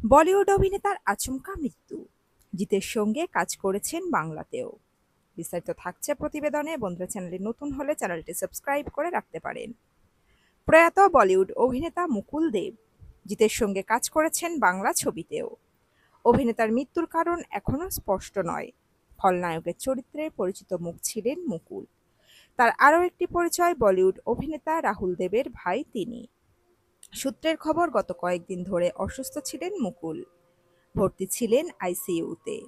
বলিউড অভিনেতার আচমকা মৃত্যু। জিতের সঙ্গে কাজ করেছেন বাংলাতেও। বিস্তারিত থাকছে প্রতিবেদনে। বন্ধুরা, চ্যানেলে নতুন হলে চ্যানেলটি সাবস্ক্রাইব করে রাখতে পারেন। প্রয়াত বলিউড অভিনেতা মুকুল দেব জিতের সঙ্গে কাজ করেছেন বাংলা ছবিতেও। অভিনেতার মৃত্যুর কারণ এখনও স্পষ্ট নয়। খলনায়কের চরিত্রে পরিচিত মুখ ছিলেন মুকুল। তার আরও একটি পরিচয় বলিউড অভিনেতা রাহুল দেবের ভাই তিনি। সূত্রের খবর, গত কয়েকদিন ধরে অসুস্থ ছিলেন মুকুল। ভর্তি ছিলেন আইসিইউতে।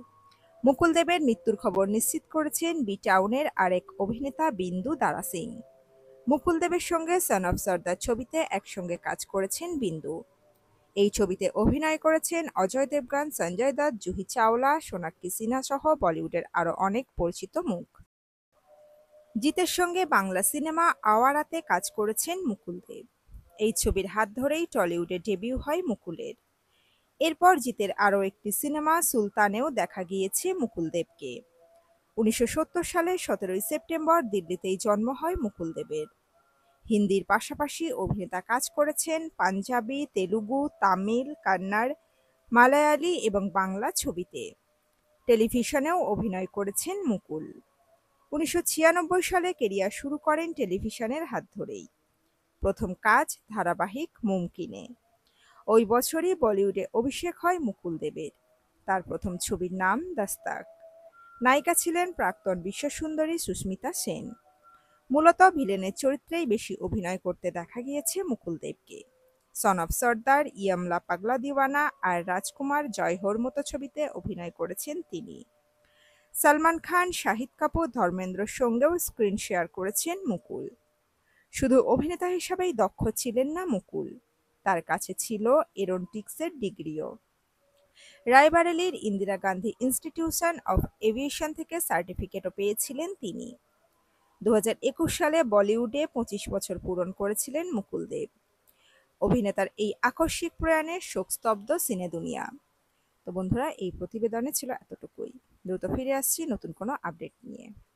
মুকুল দেবের মৃত্যুর খবর নিশ্চিত করেছেন বি টাউনের আরেক অভিনেতা বিন্দু দারা সিং। মুকুল দেবের সঙ্গে সন অফ সর্দার ছবিতে একসঙ্গে কাজ করেছেন বিন্দু। এই ছবিতে অভিনয় করেছেন অজয় দেবগন, সঞ্জয় দত্ত, জুহি চাওলা, সোনাক্ষী সিনহা সহ বলিউডের আরও অনেক পরিচিত মুখ। জিতের সঙ্গে বাংলা সিনেমা আওয়ারাতে কাজ করেছেন মুকুল দেব। এই ছবির হাত ধরেই টলিউডে ডেবিউ হয় মুকুলের। এরপর জিতের আরও একটি সিনেমা সুলতানেও দেখা গিয়েছে মুকুল দেবকে। 1970 সালের 17 সেপ্টেম্বর দিল্লিতেই জন্ম হয় মুকুল দেবের। হিন্দির পাশাপাশি অভিনেতা কাজ করেছেন পাঞ্জাবি, তেলুগু, তামিল, কান্নাড়, মালায়ালি এবং বাংলা ছবিতে। টেলিভিশনেও অভিনয় করেছেন মুকুল। 1996 সালে কেরিয়ার শুরু করেন টেলিভিশনের হাত ধরেই। প্রথম কাজ ধারাবাহিক মুমকিনে। ওই বছরই বলিউডে অভিষেক হয় মুকুল দেবের। তার প্রথম ছবির নাম দাস্তাক। নায়িকা ছিলেন প্রাক্তন বিশ্বসুন্দরী সুস্মিতা সেন। মূলত ভিলেনের চরিত্রেই বেশি অভিনয় করতে দেখা গিয়েছে মুকুল দেবকে। সন অফ সর্দার, ইয়ামলা পাগলা দিওয়ানা আর রাজকুমার জয় হোর মতো ছবিতে অভিনয় করেছেন তিনি। সালমান খান, শাহিদ কাপুর, ধর্মেন্দ্রর সঙ্গেও স্ক্রিন শেয়ার করেছেন মুকুল। শুধু অভিনেতা হিসাবেই দক্ষ ছিলেন না মুকুল, তার কাছে ছিল এরোনটিক্সের ডিগ্রিও। রায়বারেলির Indira Gandhi institution of aviation থেকে সার্টিফিকেটও পেয়েছিলেন তিনি। 2021 সালে বলিউডে 25 বছর পূরণ করেছিলেন মুকুল দেব। অভিনেতার এই আকস্মিক প্রয়াণে শোকস্তব্ধ সিনে দুনিয়া। তো বন্ধুরা, এই প্রতিবেদনে ছিল এতটুকুই। দ্রুত ফিরে আসছি নতুন কোনো আপডেট নিয়ে।